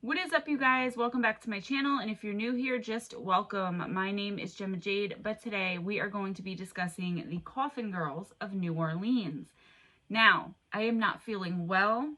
What is up, you guys? Welcome back to my channel, and if you're new here, just welcome. My name is Gemma Jade, but today we are going to be discussing the Coffin Girls of New Orleans. Now, I am not feeling well,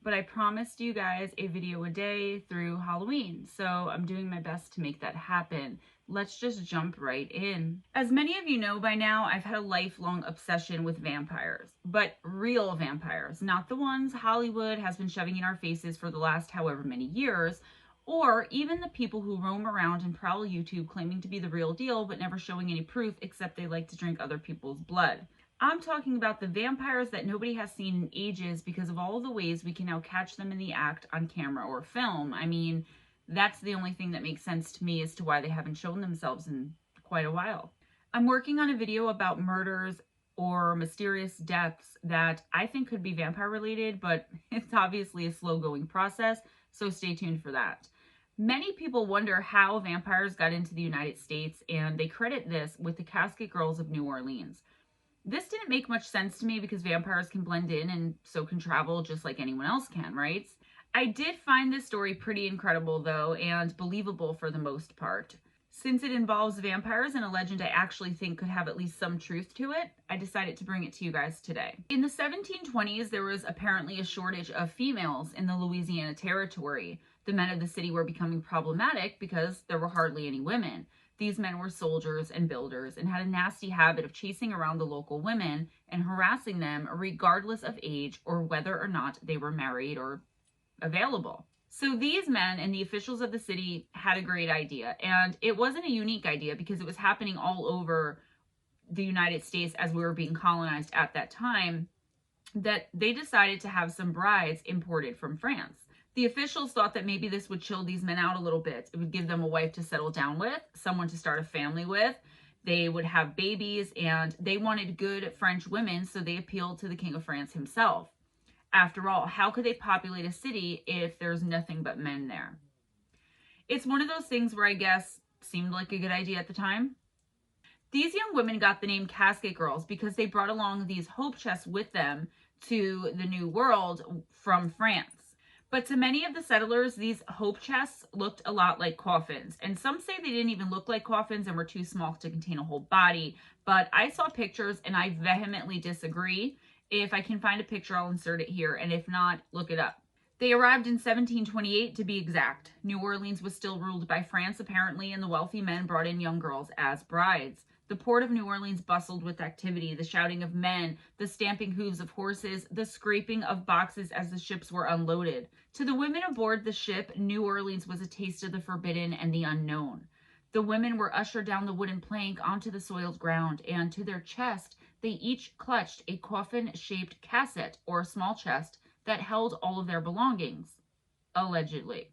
but I promised you guys a video a day through Halloween, so I'm doing my best to make that happen. Let's just jump right in. As many of you know by now, I've had a lifelong obsession with vampires, but real vampires, not the ones Hollywood has been shoving in our faces for the last however many years, or even the people who roam around and prowl YouTube claiming to be the real deal, but never showing any proof except they like to drink other people's blood. I'm talking about the vampires that nobody has seen in ages because of all of the ways we can now catch them in the act on camera or film. I mean, that's the only thing that makes sense to me as to why they haven't shown themselves in quite a while. I'm working on a video about murders or mysterious deaths that I think could be vampire related, but it's obviously a slow going process, so stay tuned for that. Many people wonder how vampires got into the United States, and they credit this with the Casket Girls of New Orleans. This didn't make much sense to me because vampires can blend in and so can travel just like anyone else can, right? I did find this story pretty incredible though, and believable for the most part. Since it involves vampires and a legend I actually think could have at least some truth to it, I decided to bring it to you guys today. In the 1720s, there was apparently a shortage of females in the Louisiana territory. The men of the city were becoming problematic because there were hardly any women. These men were soldiers and builders and had a nasty habit of chasing around the local women and harassing them regardless of age or whether or not they were married or available. So these men and the officials of the city had a great idea, and it wasn't a unique idea because it was happening all over the United States as we were being colonized at that time, that they decided to have some brides imported from France. The officials thought that maybe this would chill these men out a little bit. It would give them a wife to settle down with, someone to start a family with. They would have babies, and they wanted good French women, so they appealed to the King of France himself. After all, how could they populate a city if there's nothing but men there? It's one of those things where I guess seemed like a good idea at the time. These young women got the name Casket Girls because they brought along these hope chests with them to the New World from France. But to many of the settlers, these hope chests looked a lot like coffins. And some say they didn't even look like coffins and were too small to contain a whole body. But I saw pictures and I vehemently disagree. If I can find a picture, I'll insert it here. And if not, look it up. They arrived in 1728 to be exact. New Orleans was still ruled by France apparently, and the wealthy men brought in young girls as brides. The port of New Orleans bustled with activity, the shouting of men, the stamping hooves of horses, the scraping of boxes as the ships were unloaded. To the women aboard the ship, New Orleans was a taste of the forbidden and the unknown. The women were ushered down the wooden plank onto the soiled ground, and to their chest, they each clutched a coffin-shaped casket, or small chest, that held all of their belongings, allegedly.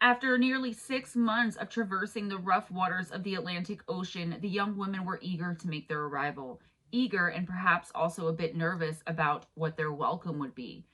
After nearly 6 months of traversing the rough waters of the Atlantic Ocean, the young women were eager to make their arrival. Eager and perhaps also a bit nervous about what their welcome would be.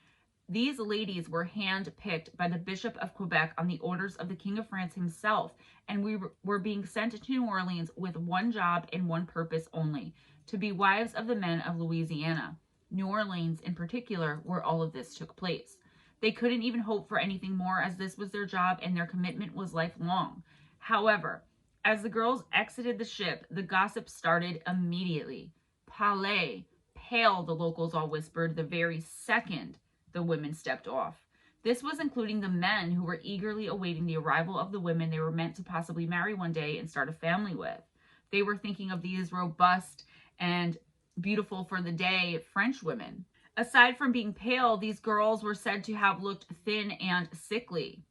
These ladies were hand-picked by the Bishop of Quebec on the orders of the King of France himself, and we were being sent to New Orleans with one job and one purpose only, to be wives of the men of Louisiana. New Orleans, in particular, where all of this took place. They couldn't even hope for anything more, as this was their job and their commitment was lifelong. However, as the girls exited the ship, the gossip started immediately. Pale, the locals all whispered the very second the women stepped off. This was including the men who were eagerly awaiting the arrival of the women they were meant to possibly marry one day and start a family with. They were thinking of these robust and beautiful for the day French women. Aside from being pale, these girls were said to have looked thin and sickly.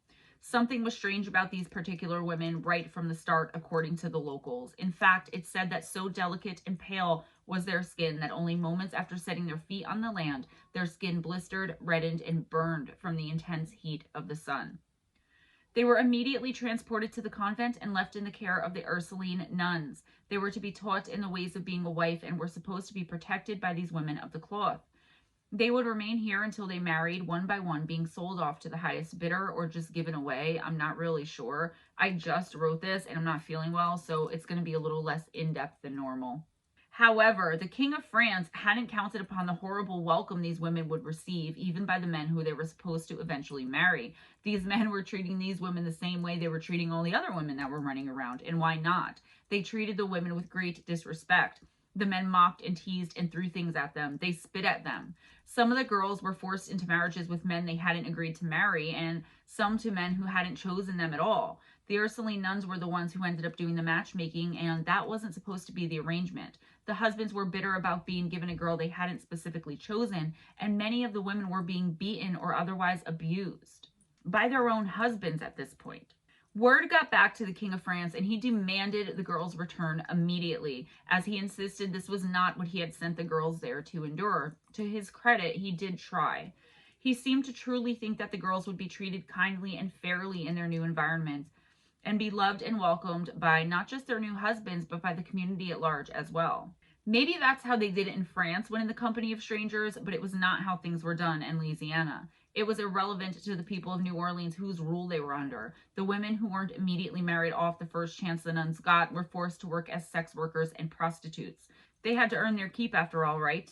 Something was strange about these particular women right from the start, according to the locals. In fact, it's said that so delicate and pale was their skin that only moments after setting their feet on the land, their skin blistered, reddened, and burned from the intense heat of the sun. They were immediately transported to the convent and left in the care of the Ursuline nuns. They were to be taught in the ways of being a wife and were supposed to be protected by these women of the cloth. They would remain here until they married, one by one, being sold off to the highest bidder or just given away. I'm not really sure. I just wrote this and I'm not feeling well, so it's going to be a little less in-depth than normal. However, the King of France hadn't counted upon the horrible welcome these women would receive, even by the men who they were supposed to eventually marry. These men were treating these women the same way they were treating all the other women that were running around, and why not? They treated the women with great disrespect. The men mocked and teased and threw things at them. They spit at them. Some of the girls were forced into marriages with men they hadn't agreed to marry, and some to men who hadn't chosen them at all. The Ursuline nuns were the ones who ended up doing the matchmaking, and that wasn't supposed to be the arrangement. The husbands were bitter about being given a girl they hadn't specifically chosen, and many of the women were being beaten or otherwise abused by their own husbands at this point. Word got back to the King of France, and he demanded the girls return immediately, as he insisted this was not what he had sent the girls there to endure. To his credit, he did try. He seemed to truly think that the girls would be treated kindly and fairly in their new environment, and be loved and welcomed by not just their new husbands, but by the community at large as well. Maybe that's how they did it in France when in the company of strangers, but it was not how things were done in Louisiana. It was irrelevant to the people of New Orleans whose rule they were under. The women who weren't immediately married off the first chance the nuns got were forced to work as sex workers and prostitutes. They had to earn their keep after all, right?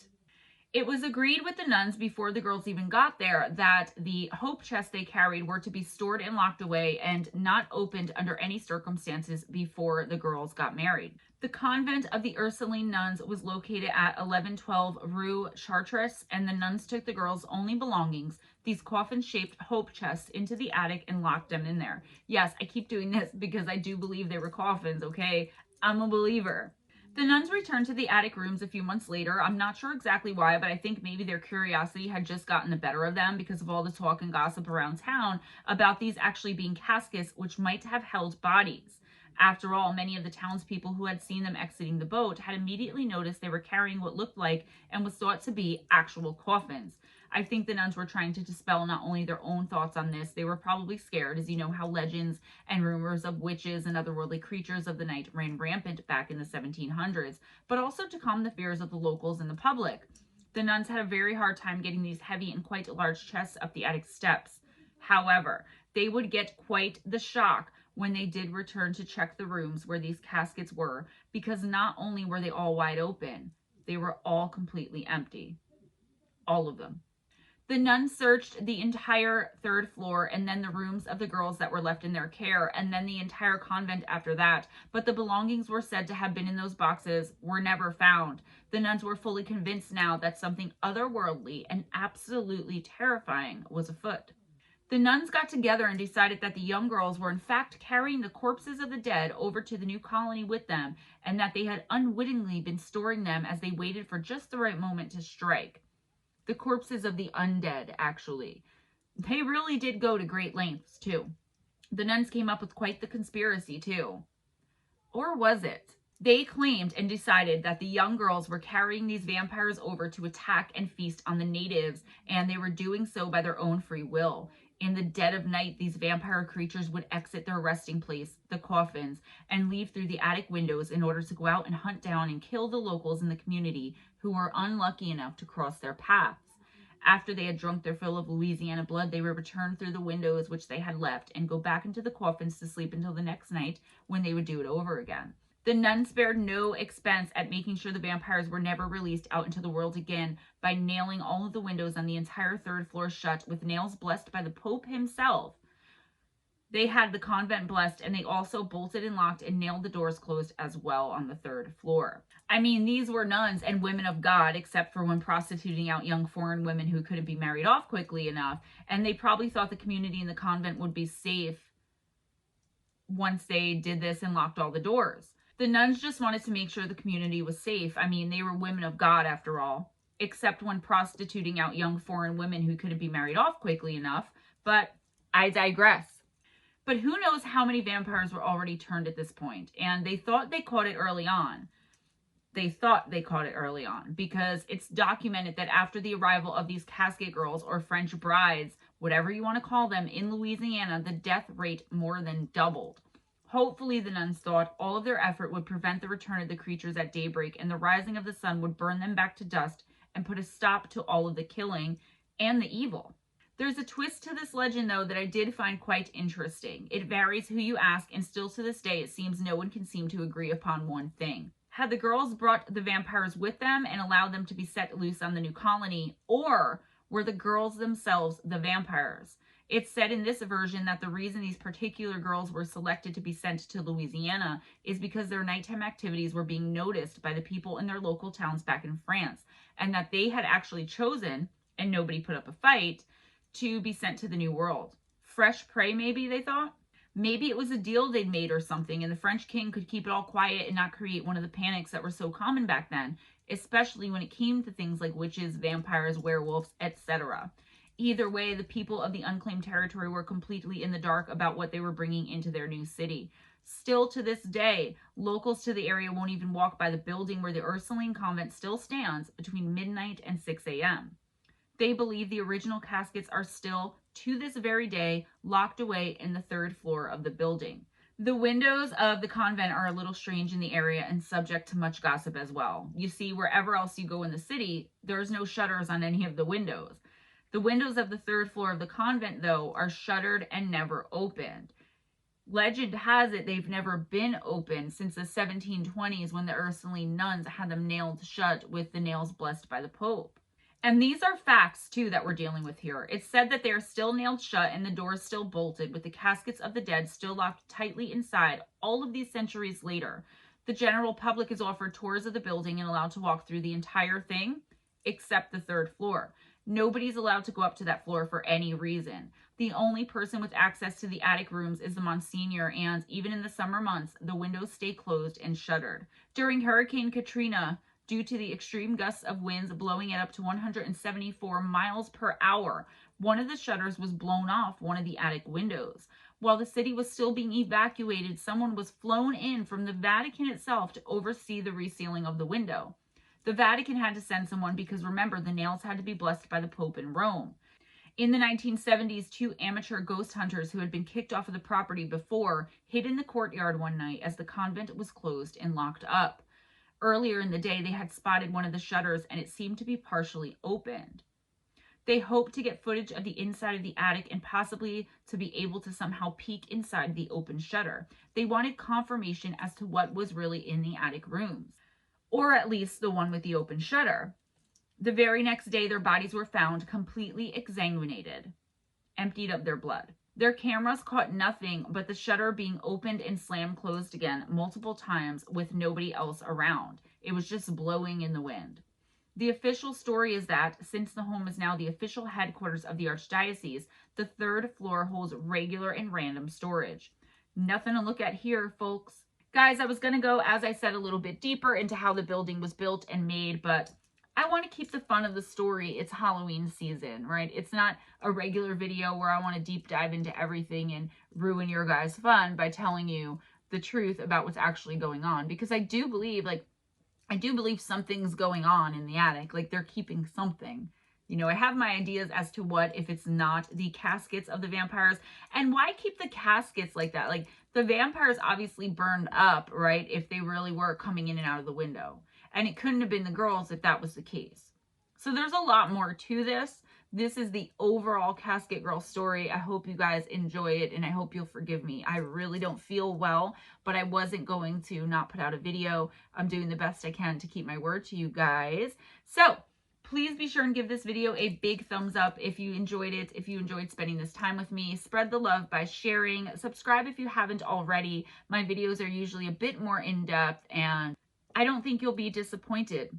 It was agreed with the nuns before the girls even got there that the hope chests they carried were to be stored and locked away and not opened under any circumstances before the girls got married. The convent of the Ursuline nuns was located at 1112 Rue Chartres, and the nuns took the girls' only belongings, these coffin-shaped hope chests, into the attic and locked them in there. Yes, I keep doing this because I do believe they were coffins, okay? I'm a believer. The nuns returned to the attic rooms a few months later. I'm not sure exactly why, but I think maybe their curiosity had just gotten the better of them because of all the talk and gossip around town about these actually being caskets which might have held bodies. After all, many of the townspeople who had seen them exiting the boat had immediately noticed they were carrying what looked like and was thought to be actual coffins. I think the nuns were trying to dispel not only their own thoughts on this, they were probably scared, as you know how legends and rumors of witches and otherworldly creatures of the night ran rampant back in the 1700s, but also to calm the fears of the locals and the public. The nuns had a very hard time getting these heavy and quite large chests up the attic steps. However, they would get quite the shock when they did return to check the rooms where these caskets were, because not only were they all wide open, they were all completely empty. All of them. The nuns searched the entire third floor and then the rooms of the girls that were left in their care, and then the entire convent after that, but the belongings were said to have been in those boxes were never found. The nuns were fully convinced now that something otherworldly and absolutely terrifying was afoot. The nuns got together and decided that the young girls were in fact carrying the corpses of the dead over to the new colony with them, and that they had unwittingly been storing them as they waited for just the right moment to strike. The corpses of the undead, actually. They really did go to great lengths, too. The nuns came up with quite the conspiracy, too. Or was it? They claimed and decided that the young girls were carrying these vampires over to attack and feast on the natives, and they were doing so by their own free will. In the dead of night, these vampire creatures would exit their resting place, the coffins, and leave through the attic windows in order to go out and hunt down and kill the locals in the community who were unlucky enough to cross their paths. After they had drunk their fill of Louisiana blood, they would return through the windows which they had left and go back into the coffins to sleep until the next night, when they would do it over again. The nuns spared no expense at making sure the vampires were never released out into the world again by nailing all of the windows on the entire third floor shut with nails blessed by the Pope himself. They had the convent blessed, and they also bolted and locked and nailed the doors closed as well on the third floor. I mean, these were nuns and women of God, except for when prostituting out young foreign women who couldn't be married off quickly enough, and they probably thought the community in the convent would be safe once they did this and locked all the doors. The nuns just wanted to make sure the community was safe. I mean, they were women of God after all, except when prostituting out young foreign women who couldn't be married off quickly enough, but I digress. But who knows how many vampires were already turned at this point, and they thought they caught it early on. Because it's documented that after the arrival of these casket girls or French brides, whatever you want to call them, in Louisiana, the death rate more than doubled. Hopefully, the nuns thought all of their effort would prevent the return of the creatures at daybreak, and the rising of the sun would burn them back to dust and put a stop to all of the killing and the evil. There's a twist to this legend, though, that I did find quite interesting. It varies who you ask, and still to this day, it seems no one can seem to agree upon one thing. Had the girls brought the vampires with them and allowed them to be set loose on the new colony, or were the girls themselves the vampires? It's said in this version that the reason these particular girls were selected to be sent to Louisiana is because their nighttime activities were being noticed by the people in their local towns back in France, and that they had actually chosen, and nobody put up a fight, to be sent to the New World. Fresh prey, maybe, they thought? Maybe it was a deal they'd made or something, and the French king could keep it all quiet and not create one of the panics that were so common back then, especially when it came to things like witches, vampires, werewolves, etc. Either way, the people of the unclaimed territory were completely in the dark about what they were bringing into their new city. Still to this day, locals to the area won't even walk by the building where the Ursuline convent still stands between midnight and 6 a.m. They believe the original caskets are still, to this very day, locked away in the 3rd floor of the building. The windows of the convent are a little strange in the area and subject to much gossip as well. You see, wherever else you go in the city, there's no shutters on any of the windows. The windows of the 3rd floor of the convent, though, are shuttered and never opened. Legend has it they've never been opened since the 1720s when the Ursuline nuns had them nailed shut with the nails blessed by the Pope. And these are facts, too, that we're dealing with here. It's said that they are still nailed shut and the doors still bolted, with the caskets of the dead still locked tightly inside all of these centuries later. The general public is offered tours of the building and allowed to walk through the entire thing, except the 3rd floor. Nobody's allowed to go up to that floor for any reason. The only person with access to the attic rooms is the Monsignor, and even in the summer months, the windows stay closed and shuttered. During Hurricane Katrina, due to the extreme gusts of winds blowing it up to 174 miles per hour, one of the shutters was blown off one of the attic windows. While the city was still being evacuated, someone was flown in from the Vatican itself to oversee the resealing of the window. The Vatican had to send someone because, remember, the nails had to be blessed by the Pope in Rome. In the 1970s, 2 amateur ghost hunters who had been kicked off of the property before hid in the courtyard one night as the convent was closed and locked up. Earlier in the day, they had spotted one of the shutters and it seemed to be partially opened. They hoped to get footage of the inside of the attic and possibly to be able to somehow peek inside the open shutter. They wanted confirmation as to what was really in the attic rooms, or at least the one with the open shutter. The very next day, their bodies were found completely exsanguinated, emptied of their blood. Their cameras caught nothing but the shutter being opened and slammed closed again multiple times with nobody else around. It was just blowing in the wind. The official story is that, since the home is now the official headquarters of the Archdiocese, the 3rd floor holds regular and random storage. Nothing to look at here, folks. Guys, I was going to go, as I said, a little bit deeper into how the building was built and made, but I want to keep the fun of the story. It's Halloween season, right? It's not a regular video where I want to deep dive into everything and ruin your guys' fun by telling you the truth about what's actually going on. Because I do believe something's going on in the attic. Like, they're keeping something. You know, I have my ideas as to what if it's not the caskets of the vampires. And why keep the caskets like that? Like, the vampires obviously burned up, right? If they really were coming in and out of the window. And it couldn't have been the girls if that was the case. So there's a lot more to this. This is the overall Casket Girl story. I hope you guys enjoy it, and I hope you'll forgive me. I really don't feel well, but I wasn't going to not put out a video. I'm doing the best I can to keep my word to you guys. So please be sure and give this video a big thumbs up if you enjoyed it, if you enjoyed spending this time with me. Spread the love by sharing. Subscribe if you haven't already. My videos are usually a bit more in-depth, and I don't think you'll be disappointed.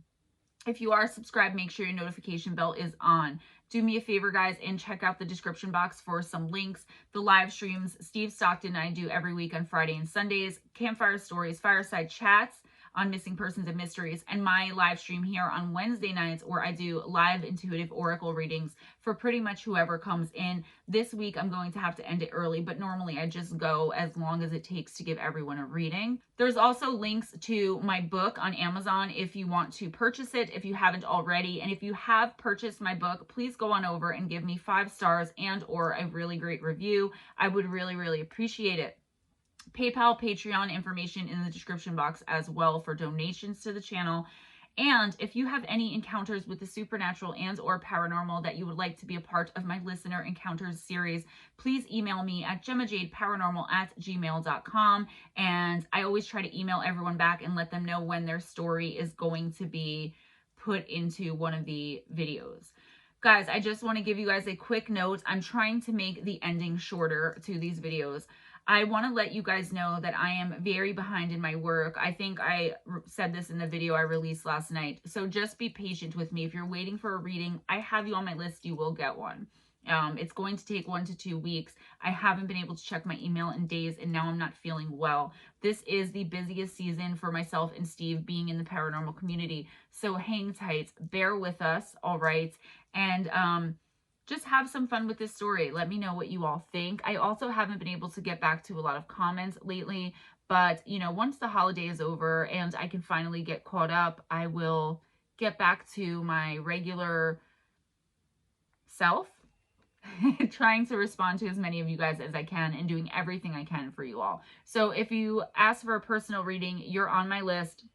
If you are subscribed, make sure your notification bell is on. Do me a favor, guys, and check out the description box for some links. The live streams Steve Stockton and I do every week on Friday and Sundays, Campfire Stories, Fireside Chats on missing persons and mysteries, and my live stream here on Wednesday nights where I do live intuitive oracle readings for pretty much whoever comes in. This week I'm going to have to end it early, but normally I just go as long as it takes to give everyone a reading. There's also links to my book on Amazon if you want to purchase it, if you haven't already. And if you have purchased my book, please go on over and give me 5 stars and or a really great review. I would really, really appreciate it. PayPal, Patreon information in the description box as well for donations to the channel. And if you have any encounters with the supernatural and or paranormal that you would like to be a part of my listener encounters series, please email me at GemmaJadeParanormal@gmail.com. And I always try to email everyone back and let them know when their story is going to be put into one of the videos. Guys, I just want to give you guys a quick note. I'm trying to make the ending shorter to these videos. I want to let you guys know that I am very behind in my work. I think I said this in the video I released last night. So just be patient with me. If you're waiting for a reading, I have you on my list. You will get one. It's going to take 1 to 2 weeks. I haven't been able to check my email in days, and now I'm not feeling well. This is the busiest season for myself and Steve being in the paranormal community. So hang tight, bear with us, all right? And just have some fun with this story. Let me know what you all think. I also haven't been able to get back to a lot of comments lately, but you know, once the holiday is over and I can finally get caught up, I will get back to my regular self, trying to respond to as many of you guys as I can and doing everything I can for you all. So if you ask for a personal reading, you're on my list,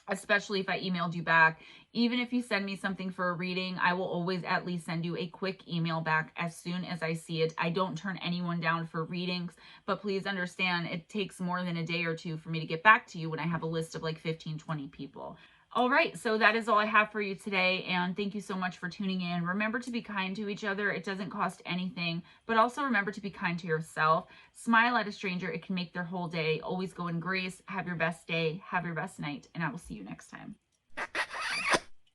especially if I emailed you back. Even if you send me something for a reading, I will always at least send you a quick email back as soon as I see it. I don't turn anyone down for readings, but please understand it takes more than a day or two for me to get back to you when I have a list of like 15, 20 people. All right, so that is all I have for you today, and thank you so much for tuning in. Remember to be kind to each other. It doesn't cost anything, but also remember to be kind to yourself. Smile at a stranger. It can make their whole day. Always go in grace. Have your best day. Have your best night, and I will see you next time.